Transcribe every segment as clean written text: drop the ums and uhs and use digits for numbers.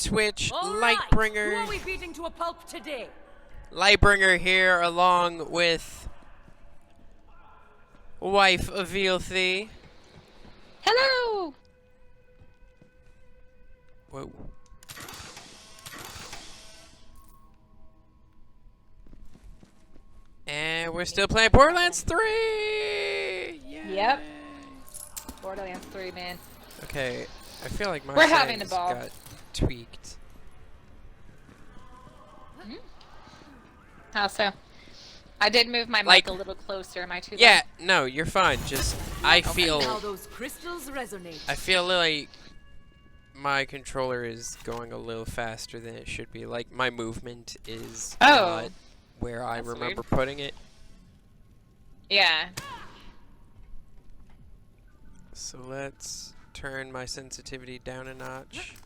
Twitch, All right. Lightbringer. Who are we beating to a pulp today? Lightbringer here, along with wife of BL3. Hello! Whoa. And we're still playing Borderlands 3! Yay. Yep. Borderlands 3, man. Okay, I feel like my We're having settings a ball. got tweaked. How so? I did move my Like- mic a little closer. Am I too Yeah, no, you're fine. Just, I Now feel those crystals resonate. like my controller is going a little faster than it should be. Like, my movement is Oh. not where I That's remember weird. putting it. Yeah. So let's turn my sensitivity down a notch.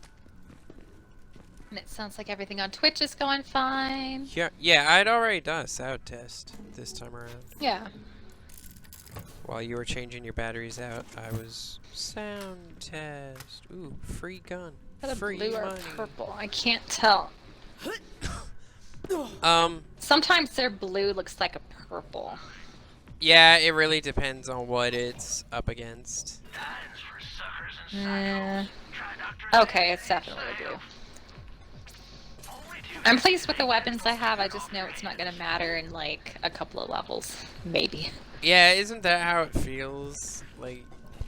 And it sounds like everything on Twitch is going fine. Yeah, I'd already done a sound test this time around. Yeah. While you were changing your batteries out, I was sound test. Ooh, free gun. Is that a Free blue or money. purple? I can't tell. Sometimes their blue looks like a purple. Yeah, it really depends on what it's up against. Okay, it's definitely blue. I'm pleased with the weapons I have. I just know it's not going to matter in like a couple of levels. Maybe. Yeah, isn't that how it feels? Like,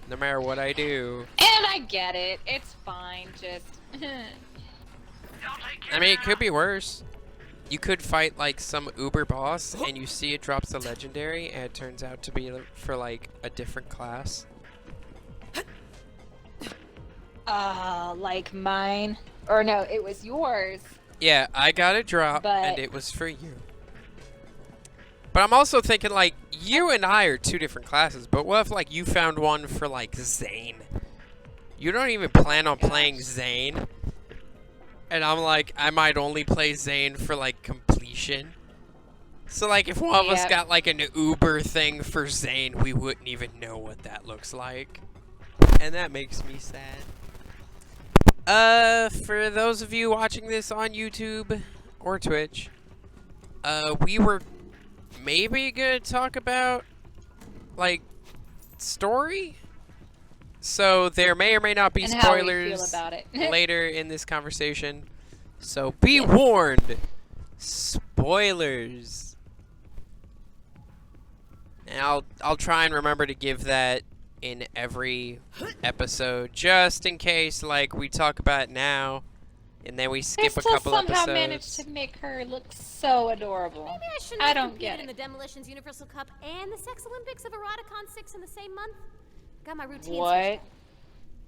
no matter what I do. And I get it. It's fine. Just. I mean, it could be worse. You could fight like some uber boss and you see it drops a legendary and it turns out to be for like a different class. Like mine. Or no, it was yours. Yeah, I got a drop and it was for you. But I'm also thinking like, you and I are two different classes, but what if like you found one for like Zane? You don't even plan on playing Zane. And I'm like, I might only play Zane for like completion. So like if one of us got like an Uber thing for Zane, we wouldn't even know what that looks like. And that makes me sad. For those of you watching this on YouTube or Twitch, we were maybe gonna talk about like story. So there may or may not be and how we spoilers feel about it. later in this conversation. So be warned. Spoilers. And I'll try and remember to give that in every episode, just in case like we talk about it now and then we skip a couple somehow episodes. managed to make her look so adorable. Maybe I shouldn't I have don't competed get in the it. Demolitions Universal Cup and the Sex Olympics of Eroticon 6 in the same month. Got my routine What? switched up.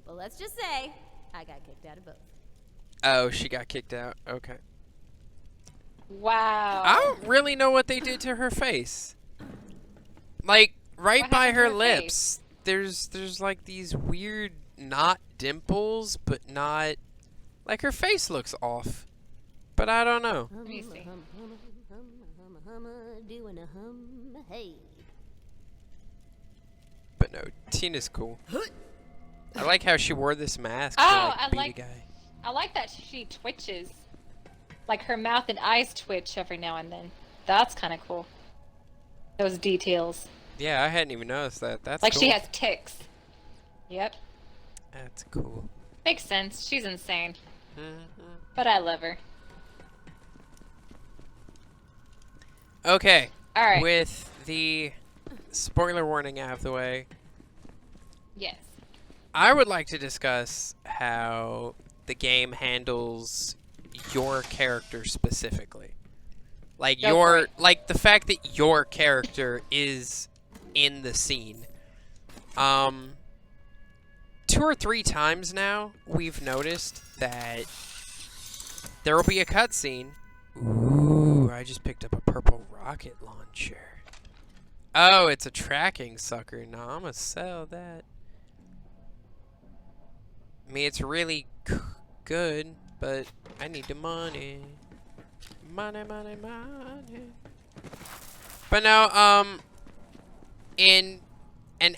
Well, let's just say I got kicked out of both. Oh, she got kicked out. Okay. Wow. I don't really know what they did to her face. Like right What by happened to her her lips, there's like these weird not dimples, but not like her face looks off. But I don't know. Let me see. Doing a hum, hey. But no, Tina's cool. I like how she wore this mask to Oh, like I beat like- a guy. I like that she twitches. Like her mouth and eyes twitch every now and then. That's kind of cool. Those details. Yeah, I hadn't even noticed that. That's Like cool. she has tics. Yep. That's cool. Makes sense. She's insane. Mhm. But I love her. Okay. All right. With the spoiler warning out of the way, Yes. I would like to discuss how the game handles your character specifically. Like Go for it. like the fact that your character is in the scene. 2 or 3 times now we've noticed that there will be a cutscene. Ooh, I just picked up a purple rocket launcher. Oh, it's a tracking sucker. No, I'm gonna sell that. I mean, it's really good, but I need the money. Money, money, money. But no, and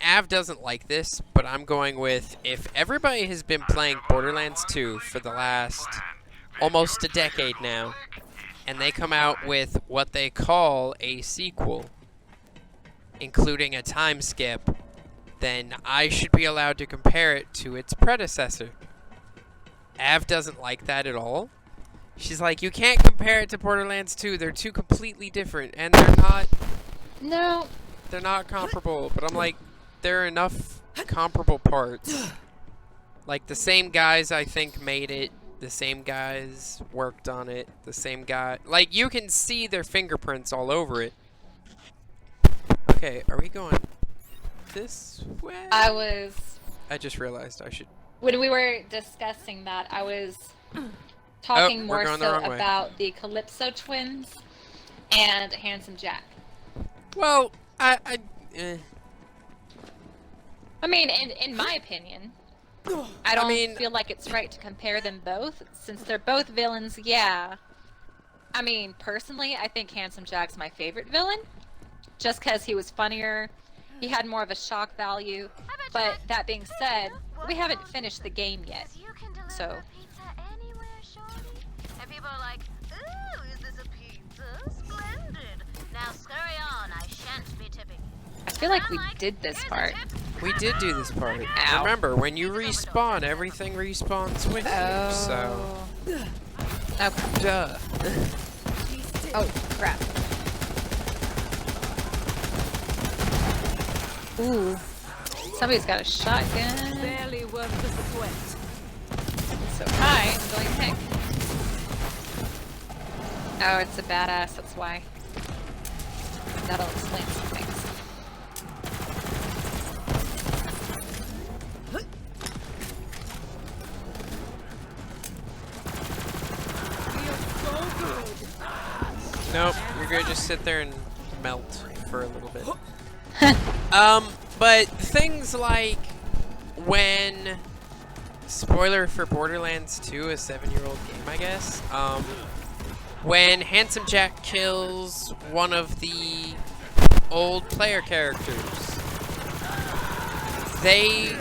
Av doesn't like this, but I'm going with, if everybody has been playing Borderlands 2 for the last almost a decade now, and they come out with what they call a sequel, including a time skip, then I should be allowed to compare it to its predecessor. Av doesn't like that at all. She's like, you can't compare it to Borderlands 2. They're two completely different, and they're not. No. They're not comparable. But I'm like, there are enough comparable parts. Like, the same guys, I think, made it. The same guys worked on it. The same guy. Like, you can see their fingerprints all over it. Okay, are we going this way? I just realized I should. When we were discussing that, I was talking more so about the Calypso twins and Handsome Jack. Well, I mean, in my opinion, I don't feel like it's right to compare them both, since they're both villains, yeah. I mean, personally, I think Handsome Jack's my favorite villain, just because he was funnier, he had more of a shock value, but that being said, we haven't finished the game yet, so... And people are like, ooh, is this a pizza? Splendid. Now scurry on, I shan't be tipping. I feel like we did this part. We did do this part. Ow. Remember, when you respawn, everything respawns with you, so... Okay. Duh. Oh, crap. Ooh. Somebody's got a shotgun. Barely worth the sweat. So high, I'm going pink. Oh, it's a badass, that's why. That'll explain some things. Nope, you're gonna just sit there and melt for a little bit. But things like when, spoiler for Borderlands 2, a 7-year-old game, I guess, when Handsome Jack kills one of the old player characters, they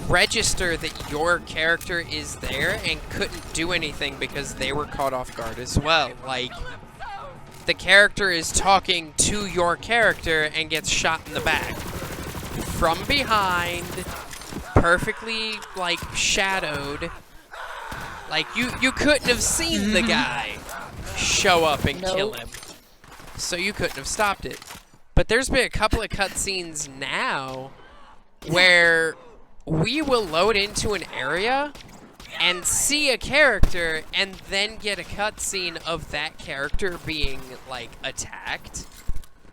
register that your character is there and couldn't do anything because they were caught off guard as well. Like, the character is talking to your character and gets shot in the back. From behind, perfectly, like, shadowed. Like, you couldn't have seen the guy show up and kill him. So you couldn't have stopped it. But there's been a couple of cutscenes now where we will load into an area and see a character and then get a cutscene of that character being, like, attacked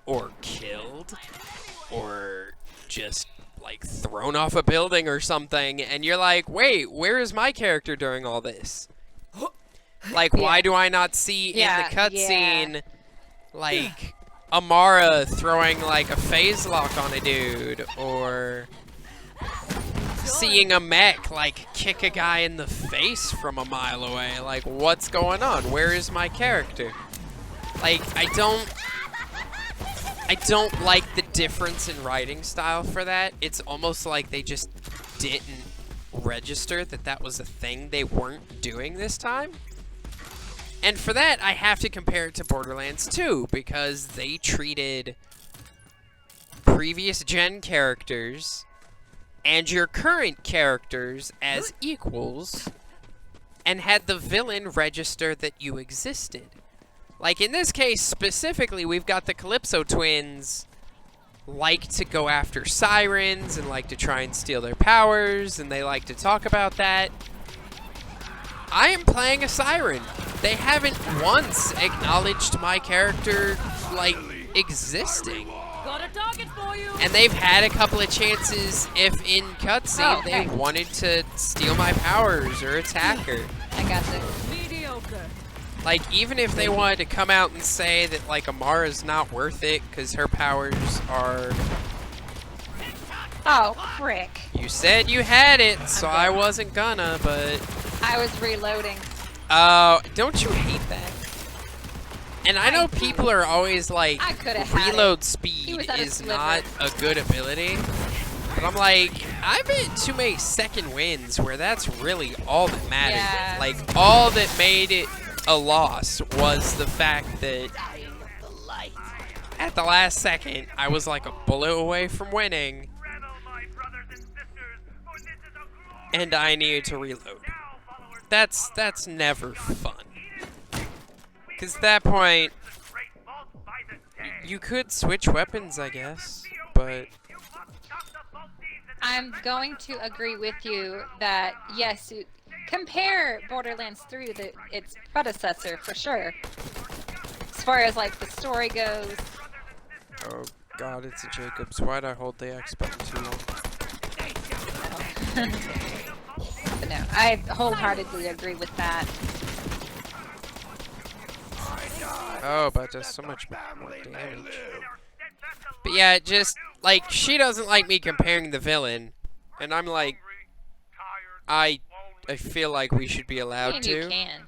or killed or just, like, thrown off a building or something, and you're like, wait, where is my character during all this? Like, why do I not see in the cutscene, like, Amara throwing, like, a phase lock on a dude, or seeing a mech, like, kick a guy in the face from a mile away? Like, what's going on? Where is my character? Like, I don't like the difference in writing style for that. It's almost like they just didn't register that that was a thing they weren't doing this time. And for that, I have to compare it to Borderlands 2, because they treated previous gen characters and your current characters as equals and had the villain register that you existed. Like, in this case, specifically, we've got the Calypso twins like to go after sirens and like to try and steal their powers, and they like to talk about that. I am playing a siren. They haven't once acknowledged my character, like, existing. Got a target for you. And they've had a couple of chances if in cutscene they wanted to steal my powers or attack her. I got this. Mediocre. Like, even if they wanted to come out and say that, like, Amara's not worth it because her powers are... Oh, frick. You said you had it, so I wasn't gonna, but... I was reloading. Don't you hate that? And I know people are always like, reload speed is not a good ability. But I'm like, I've had too many second wins where that's really all that mattered. Yeah. Like, all that made it a loss was the fact that at the last second, I was like a bullet away from winning. And I needed to reload. That's never fun. Because at that point, you could switch weapons, I guess, but... I'm going to agree with you that, yes, compare Borderlands 3 to its predecessor, for sure. As far as, like, the story goes. Oh, God, it's a Jacobs. Why'd I hold the X button too long? But no, I wholeheartedly agree with that. Oh, but does so much more damage. But yeah, just, like, she doesn't like me comparing the villain. And I'm like, I feel like we should be allowed to. You can.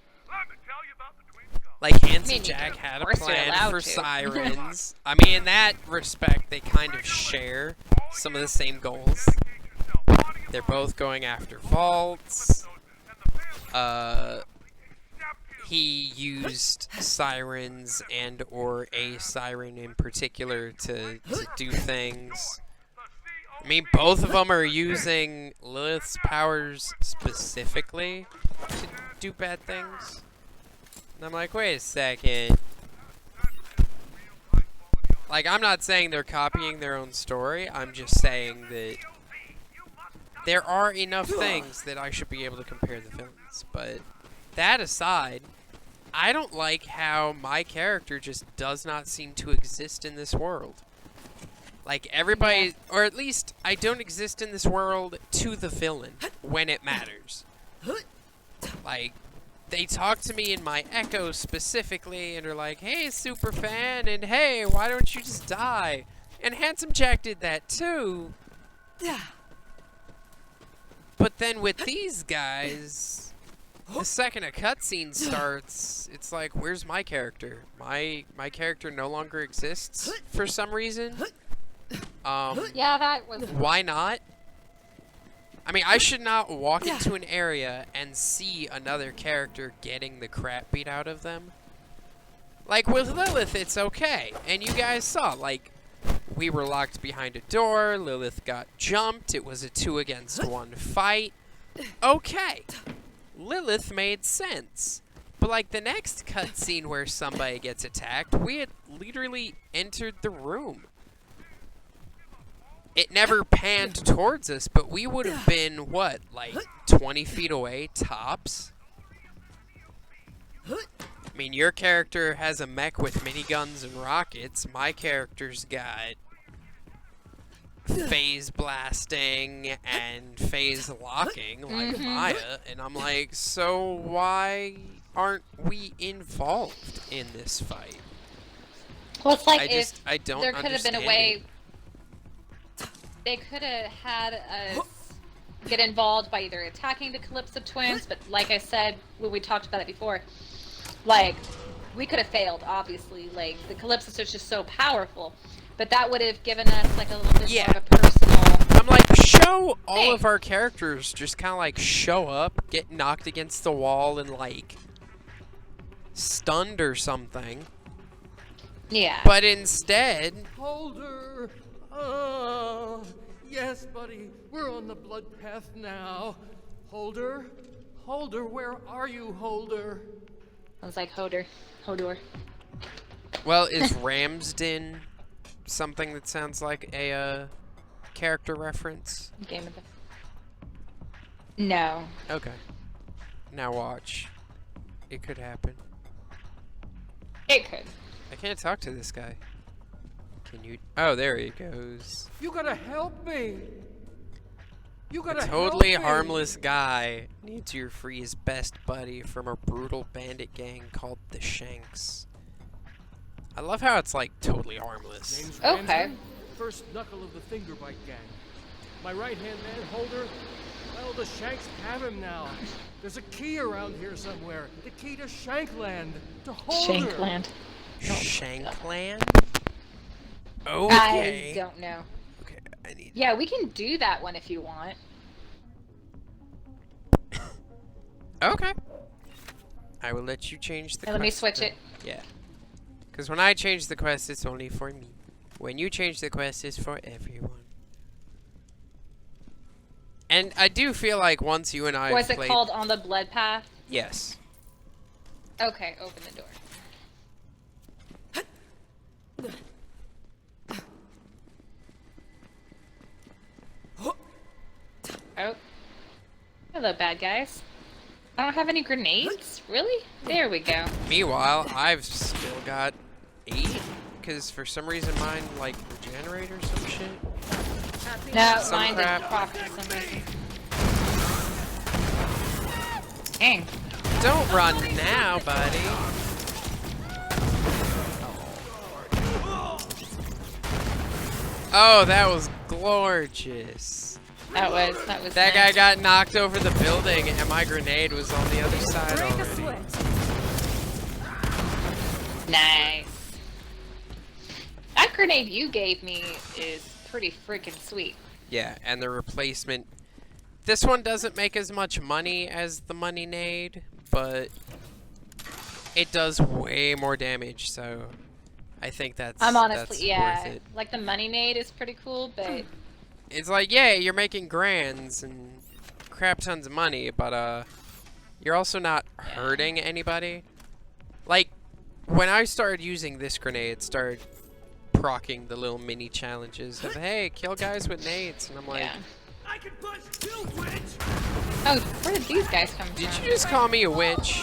Like, Handsome you Jack can. had Of a course you're plan allowed for to. Sirens. I mean, in that respect, they kind of share some of the same goals. They're both going after vaults. He used sirens and or a siren in particular to do things. I mean, both of them are using Lilith's powers specifically to do bad things. And I'm like, wait a second. Like, I'm not saying they're copying their own story. I'm just saying that there are enough things that I should be able to compare the villains. But that aside, I don't like how my character just does not seem to exist in this world. Like, everybody, or at least I don't exist in this world to the villain when it matters. Like, they talk to me in my echo specifically and are like, hey, superfan, and hey, why don't you just die? And Handsome Jack did that too. But then with these guys, the second a cutscene starts, it's like, where's my character? My character no longer exists for some reason. Yeah, that was... Why not? I mean, I should not walk into an area and see another character getting the crap beat out of them. Like, with Lilith, it's okay. And you guys saw, like, we were locked behind a door, Lilith got jumped, it was a 2-against-1 fight. Okay. Lilith made sense. But, like, the next cutscene where somebody gets attacked, we had literally entered the room. It never panned towards us, but we would have been, what, like 20 feet away, tops? I mean, your character has a mech with miniguns and rockets. My character's got phase blasting and phase locking, like Maya. And I'm like, so why aren't we involved in this fight? Well, it's like I don't there could have been a understand way... it. They could have had us get involved by either attacking the Calypso twins, but like I said when we talked about it before, like, we could have failed, obviously. Like, the Calypsos are just so powerful. But that would have given us, like, a little bit more of a personal... I'm like, show all of our characters just kind of, like, show up, get knocked against the wall and, like, stunned or something. Yeah. But instead... Holder! Yes, buddy. We're on the blood path now. Holder? Holder, where are you, Holder? I was like, Hodor. Well, is Ramsden something that sounds like a character reference? Game of the... No. Okay. Now watch. It could happen. It could. I can't talk to this guy. Can you? Oh, there he goes. You gotta help me! You gotta A help totally me! harmless guy needs you to free his best buddy from a brutal bandit gang called the Shanks. I love how it's like totally harmless. Name's Okay. Ramsden, first knuckle of the Fingerbite gang. My right-hand man, Holder, well, the Shanks have him now. There's a key around here somewhere. The key to Shankland. To Holder. Shankland. Shankland? Okay. I don't know. Okay. I need. Yeah, we can do that one if you want. Okay. I will let you change the Let me quest switch then. it. Yeah. Because when I change the quest, it's only for me. When you change the quest, it's for everyone. And I do feel like once you and I Was it played... called On the Blood Path? Yes. Okay, open the door. Oh. Hello, bad guys. I don't have any grenades? Really? There we go. Meanwhile, I've still got 8. Because for some reason mine, like, regenerate or some shit. No, Some mine crap. didn't proc for some reason. Dang. Don't run now, buddy. Oh, that was gorgeous. That was That guy nice. got knocked over the building and my grenade was on the other side Break a already. sweat. Nice. That grenade you gave me is pretty freaking sweet. Yeah, and the replacement. This one doesn't make as much money as the money nade, but it does way more damage, so I think that's I'm honestly, that's yeah. worth it. Like the money nade is pretty cool, but It's like, yeah, you're making grands and crap tons of money, but you're also not hurting anybody. Like, when I started using this grenade, it started procking the little mini challenges of, hey, kill guys with nades, and I'm like, yeah. I can punch two, witch! Oh, where did these guys come did from? you just call me a witch?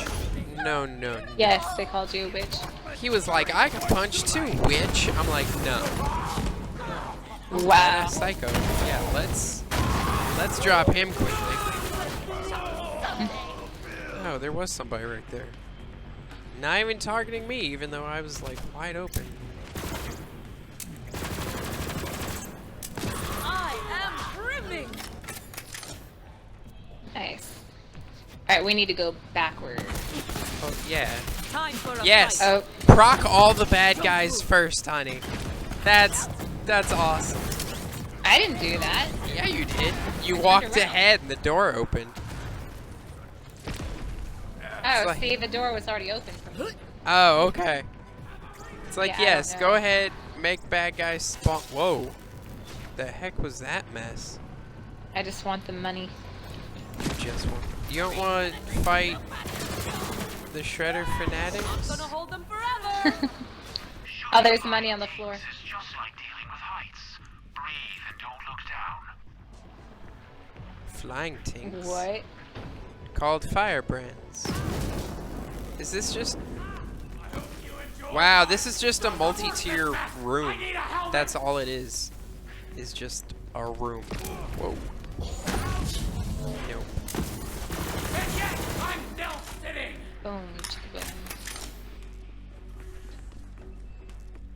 No, no, no. Yes, they called you a witch. He was like, I can punch too, witch. I'm like, no. Wow. Psycho. Yeah, let's drop him quickly. Oh, there was somebody right there. Not even targeting me, even though I was like wide open. I am brimming. Nice. Alright, we need to go backward. Oh yeah. Time for a Yes. fight. Oh, Proc all the bad guys first, honey. That's awesome. I didn't do that. Yeah, you did. You I walked turned around. ahead and the door opened. Oh, like- see, the door was already open for me. Oh, okay. It's like, Yeah, I don't yes, know. go ahead, make bad guys spawn. Whoa. The heck was that mess? I just want the money. You don't want to fight the Shredder I'm fanatics? gonna hold them forever. Oh, there's money on the floor. This is just like dealing with heights. Breathe and don't look down. Flying tinks. What? Called firebrands. Is this just... Wow, this is just a multi-tier room. That's all it is. Is just a room. Whoa. Nope. And yet, I'm still sitting! Boom, chicka boom.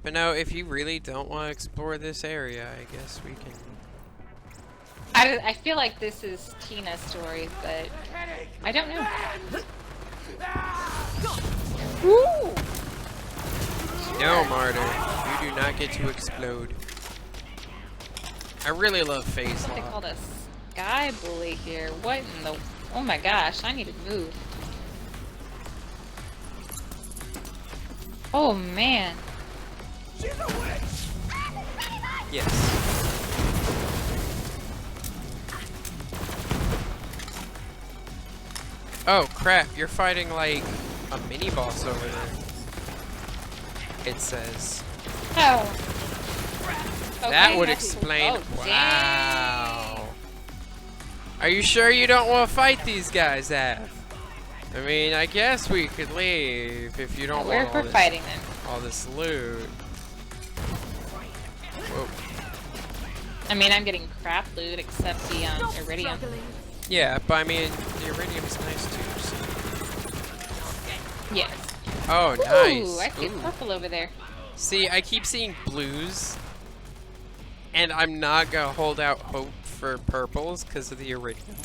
But no, if you really don't want to explore this area, I guess we can... I feel like this is Tina's story, but I don't know. Woo! No, Martyr. You do not get to explode. I really love phase What they lock. called a sky bully here. What in the... Oh my gosh, I need to move. Oh man. Yes. Oh crap, you're fighting like a mini boss over there. It says. Oh. That Okay, would that's- explain. Oh, Wow. Are you sure you don't want to fight these guys, Av? I mean, I guess we could leave if you don't We're want all fighting them. all this loot. Whoa. I mean, I'm getting crap loot except the Stop iridium. struggling. Yeah, but I mean, the iridium's nice too. So. Yes. Oh, Ooh, nice. I see Ooh. purple over there. See, I keep seeing blues, and I'm not gonna hold out hope for purples because of the iridium.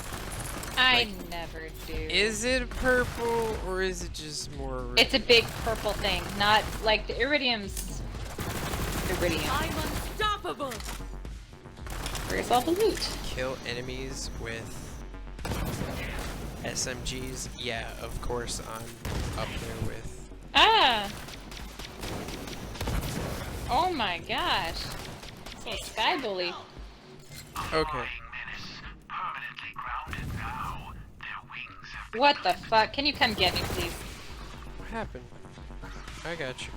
I never do. Is it purple or is it just more? It's a big purple thing, not like the iridium's iridium. I'm unstoppable. Where's all the loot? Kill enemies with SMGs. Yeah, of course I'm up there with. Ah! Oh my gosh. So Sky Bully. Okay. Permanently grounded now. Their wings have been What the fuck? Can you come get me, please? What happened? I got you.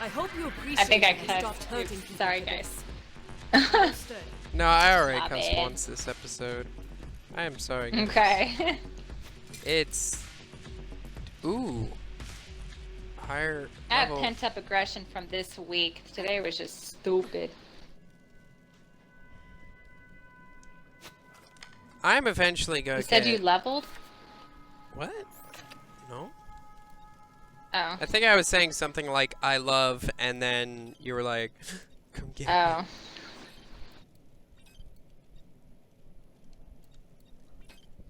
I hope you appreciate I think I that you cut. stopped hurting people Sorry, for guys. this. Understood. No, I already Stop cussed it. once this episode. I am sorry, guys. Okay. It's... Ooh. Higher I have level. pent-up aggression from this week. Today was just stupid. I'm eventually gonna You said get... you leveled? What? No? Oh. I think I was saying something like, I love, and then you were like, come get me. Oh.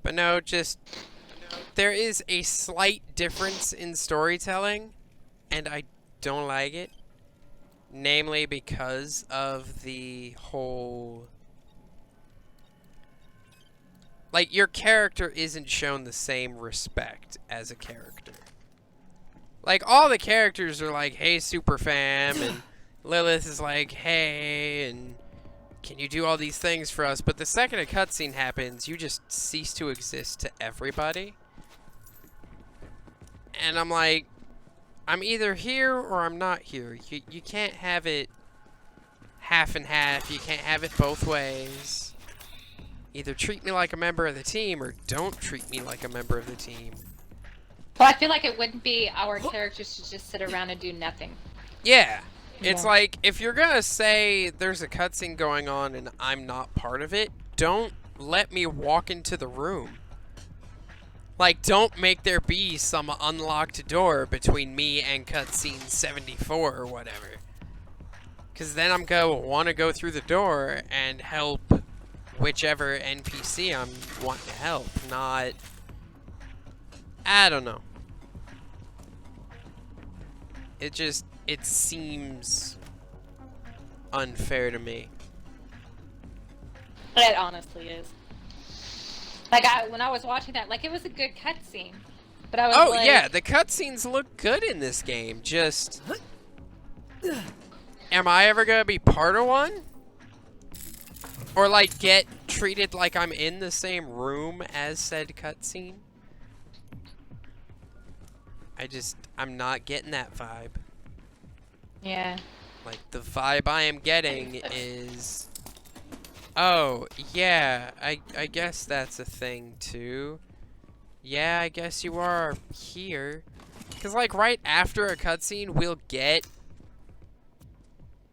But no, just... There is a slight difference in storytelling, and I don't like it. Namely because of the whole... Like, your character isn't shown the same respect as a character. Like, all the characters are like, hey, super fam, and Lilith is like, hey, and can you do all these things for us? But the second a cutscene happens, you just cease to exist to everybody. And I'm like, I'm either here or I'm not here. You can't have it half and half. You can't have it both ways. Either treat me like a member of the team or don't treat me like a member of the team. Well, I feel like it wouldn't be our characters to just sit around and do nothing. Yeah. It's Yeah. like, if you're gonna say there's a cutscene going on and I'm not part of it, don't let me walk into the room. Like, don't make there be some unlocked door between me and cutscene 74 or whatever. Because then I'm gonna want to go through the door and help whichever NPC I'm wanting to help, not... I don't know. It seems unfair to me. It honestly is. Like, when I was watching that, like, it was a good cutscene. But I was Oh, like... yeah, the cutscenes look good in this game, just... Am I ever gonna be part of one? Or, like, get treated like I'm in the same room as said cutscene? I'm not getting that vibe. Yeah. Like, the vibe I am getting is... Oh, yeah, I guess that's a thing, too. Yeah, I guess you are here. Because, like, right after a cutscene, we'll get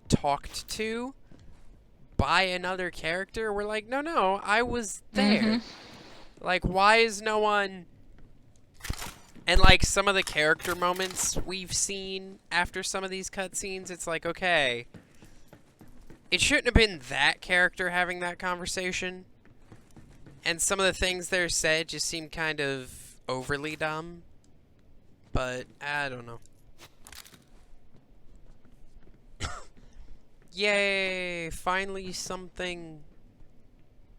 talked to by another character. We're like, no, I was there. Like, why is no one... And, like, some of the character moments we've seen after some of these cutscenes, it's like, okay, it shouldn't have been that character having that conversation. And some of the things that are said just seem kind of overly dumb. But, I don't know. Yay! Finally something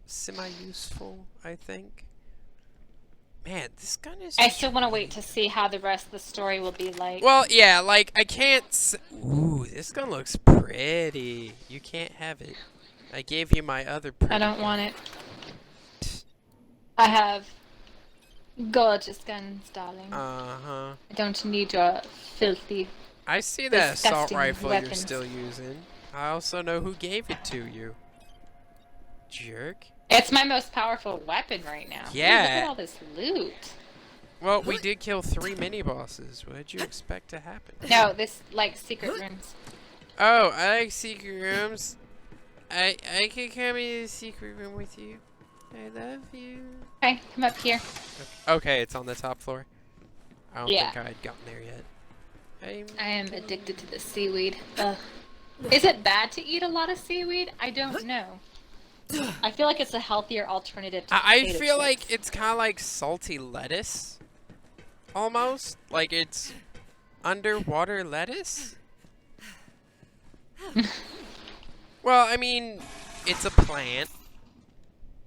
semi-useful, I think. Man, this gun is... I still want to wait to see how the rest of the story will be like. Well, yeah, like, I can't... Ooh, this gun looks pretty. You can't have it. I gave you my other pretty I don't gun. want it. I have gorgeous guns, darling. Uh-huh. I don't need your filthy... I see that assault disgusting rifle you're weapons. still using. I also know who gave it to you. Jerk. It's my most powerful weapon right now. Ooh, Yeah. look at all this loot. Well, we did kill 3 mini-bosses. What did you expect to happen? No, this, like, secret rooms. Oh, I like secret rooms. I can come in the secret room with you. I love you. Okay, come up here. Okay, it's on the top floor. I don't Yeah. think I had gotten there yet. I am addicted to the seaweed. Ugh. Is it bad to eat a lot of seaweed? I don't know. I feel like it's a healthier alternative to I potato feel chips. like it's kind of like salty lettuce. Almost. Like it's underwater lettuce. Well, I mean, it's a plant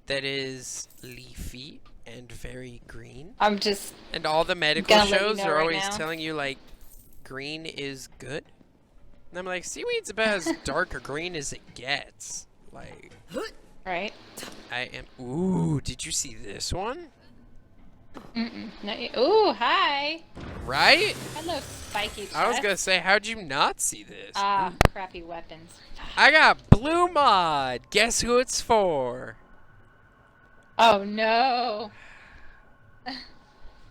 that is leafy and very green. I'm just And all the medical gonna let you shows know are right always now. telling you, like, green is good. And I'm like, seaweed's about as dark or green as it gets. Like, right. I am. Ooh, did you see this one? No, ooh, hi. Right? Hello, spiky chest. I was gonna say, how'd you not see this? Ah, crappy weapons. I got blue mod. Guess who it's for? Oh no.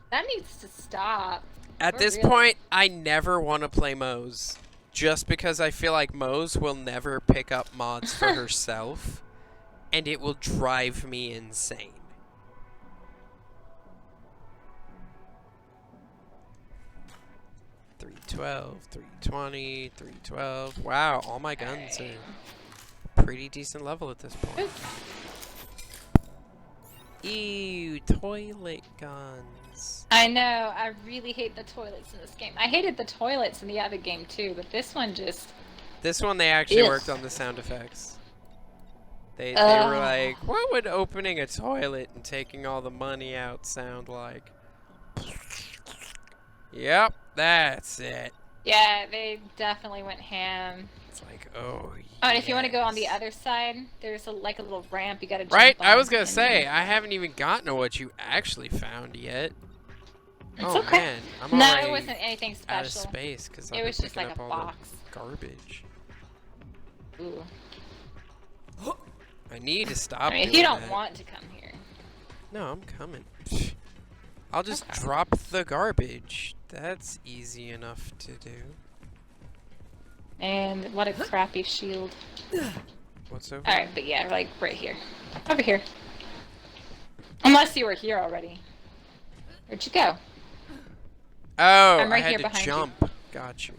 That needs to stop. At For this real. point, I never want to play Mose. Just because I feel like Mose will never pick up mods for herself. And it will drive me insane. $312, $320, $312. Wow, all my guns are pretty decent level at this point. Ew, toilet guns. I know. I really hate the toilets in this game. I hated the toilets in the other game too, but this one just. This one they actually Ugh. worked on the sound effects. They were like, what would opening a toilet and taking all the money out sound like? Yep, that's it. Yeah, they definitely went ham. It's like, oh, Oh, and if you want to go on the yes. other side, there's like a little ramp you gotta jump Right, on. I was gonna and say, I haven't even gotten to what you actually found yet. It's Oh okay. man, I'm No, already it wasn't anything out of special. space because It was just like up a all box. the garbage. Ooh. I need to stop. I mean, if doing you don't that. want to come here. No, I'm coming. I'll just Okay. drop the garbage. That's easy enough to do. And what a crappy shield. What's over? Alright, but yeah, like right here. Over here. Unless you were here already. Where'd you go? Oh, I'm right I had here to behind you. jump. Got you.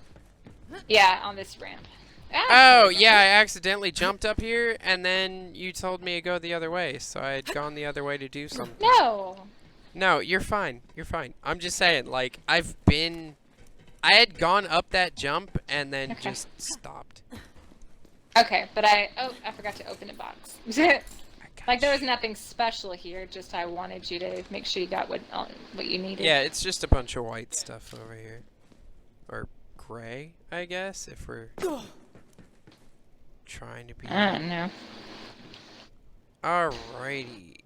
Yeah, on this ramp. Ah, Oh, there we go. yeah, I accidentally jumped up here, and then you told me to go the other way, so I had gone the other way to do something. No! No, you're fine. You're fine. I'm just saying, like, I had gone up that jump, and then Okay. just stopped. Okay, but I forgot to open a box. Like, there was nothing special here, just I wanted you to make sure you got what you needed. Yeah, it's just a bunch of white stuff over here. Or gray, I guess, if we're trying to be... I don't know. Alrighty.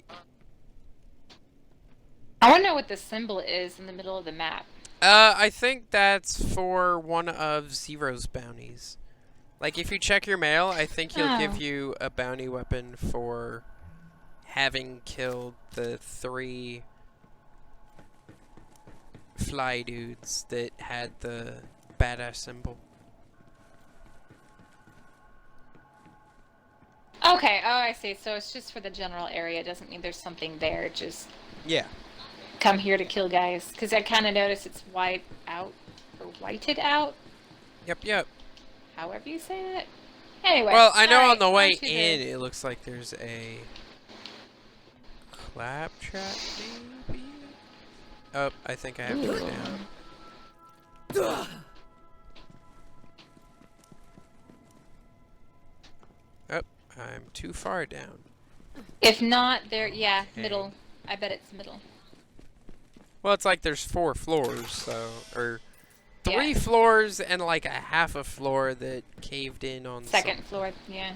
I want to know what the symbol is in the middle of the map. I think that's for one of Zero's bounties. Like, if you check your mail, I think he'll Oh. give you a bounty weapon for having killed the 3 fly dudes that had the badass symbol. Okay, oh, I see. So it's just for the general area. It doesn't mean there's something there. Just Yeah. come here to kill guys. Because I kind of noticed it's white out, or whited out, Yep, yep. however you say that. Anyway. Well, I know on alright, the way on to in, the- it looks like there's a claptrap, maybe? Oh, I think I have to go down. Oh, I'm too far down. If not, there, yeah, Okay. middle. I bet it's middle. Well, it's like there's 4 floors, so, or 3 Yeah. floors and like a half a floor that caved in on Second floor, yeah.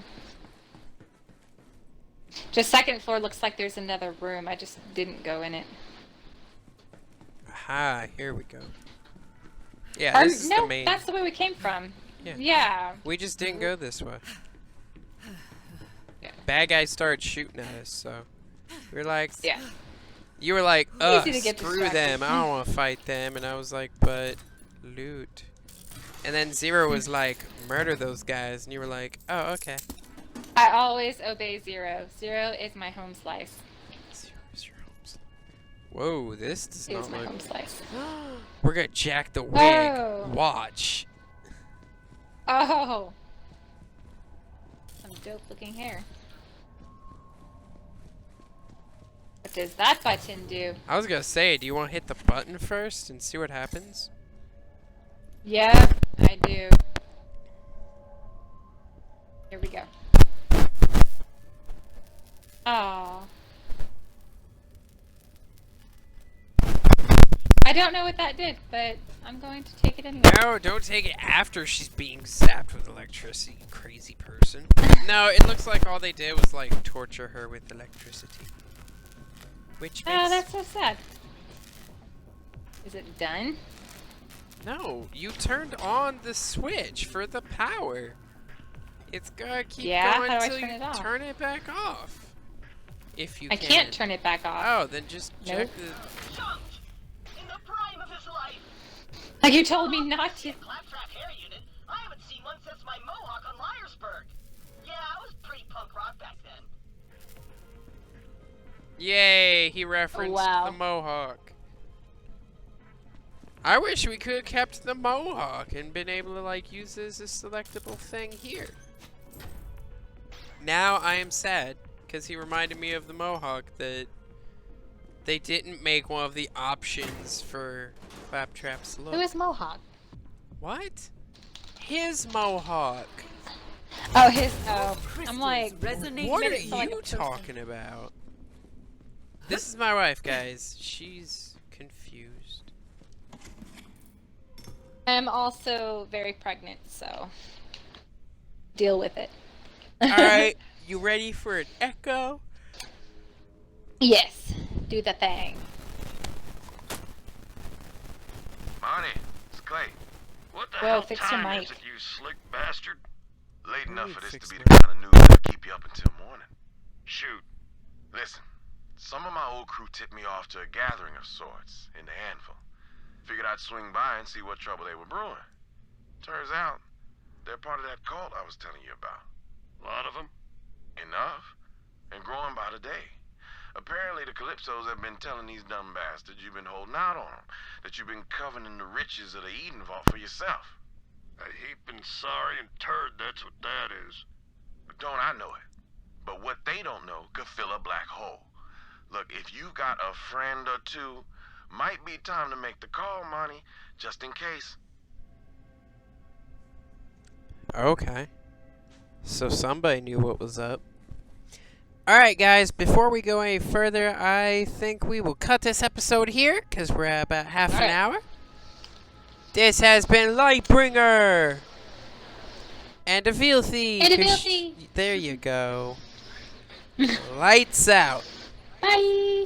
Just second floor looks like there's another room. I just didn't go in it. Aha, here we go. Yeah, Or, this is no, the main. that's the way we came from. Yeah. Yeah. We just didn't go this way. Yeah. Bad guys started shooting at us, so we were like, Yeah. you were like, Easy to get screw distracted. them, I don't want to fight them, and I was like, but loot. And then Zero was like, murder those guys, and you were like, oh, okay. I always obey Zero. Zero is my home slice. Zero's your home slice. Whoa, this does He is not my look. home slice. We're gonna jack the wig. Oh. Watch. Oh! Some dope looking hair. What does that button do? I was gonna say, do you want to hit the button first and see what happens? Yeah, I do. Here we go. I don't know what that did, but I'm going to take it anyway. No, don't take it after she's being zapped with electricity, you crazy person. No, it looks like all they did was like torture her with electricity. Which makes... Oh, that's so sad. Is it done? No, you turned on the switch for the power. It's gonna keep going How do I until turn you it off? turn it back off. If you I can. can't turn it back off. Oh, then just check the... In the prime of his life. Like you told me not to. Claptrap hair unit. I haven't seen one since my mohawk on Liarsburg. Yeah, I was pretty punk rock back then. Yay, he referenced Wow. the mohawk. I wish we could have kept the mohawk and been able to like use it as a selectable thing here. Now I am sad because he reminded me of the mohawk that they didn't make one of the options for Claptrap's look. Who is Mohawk? What? His mohawk. Oh, his. Oh, I'm like. Resonate. What are made it sound like a you person. talking about? This is my wife, guys. She's confused. I'm also very pregnant, so deal with it. Alright, you ready for an echo? Yes, do the thing. Monty, it's Clay. What the Whoa, hell fix your time mic. is it, you slick bastard? Late enough for this fix to be my- the kind of news that'll keep you up until morning. Shoot. Listen, some of my old crew tipped me off to a gathering of sorts in the Anvil. Figured I'd swing by and see what trouble they were brewing. Turns out, they're part of that cult I was telling you about. A lot of them? Enough. And growing by the day. Apparently the Calypsos have been telling these dumb bastards you've been holding out on them. That you've been coveting the riches of the Eden Vault for yourself. A heaping sorry and turd, that's what that is. But don't I know it? But what they don't know could fill a black hole. Look, if you've got a friend or two, might be time to make the call, Monty, just in case. Okay. So somebody knew what was up. Alright guys, before we go any further, I think we will cut this episode here, because we're at about half an Alright. hour. This has been Lightbringer! And a Filthy! And a Filthy! There you go. Lights out! Bye!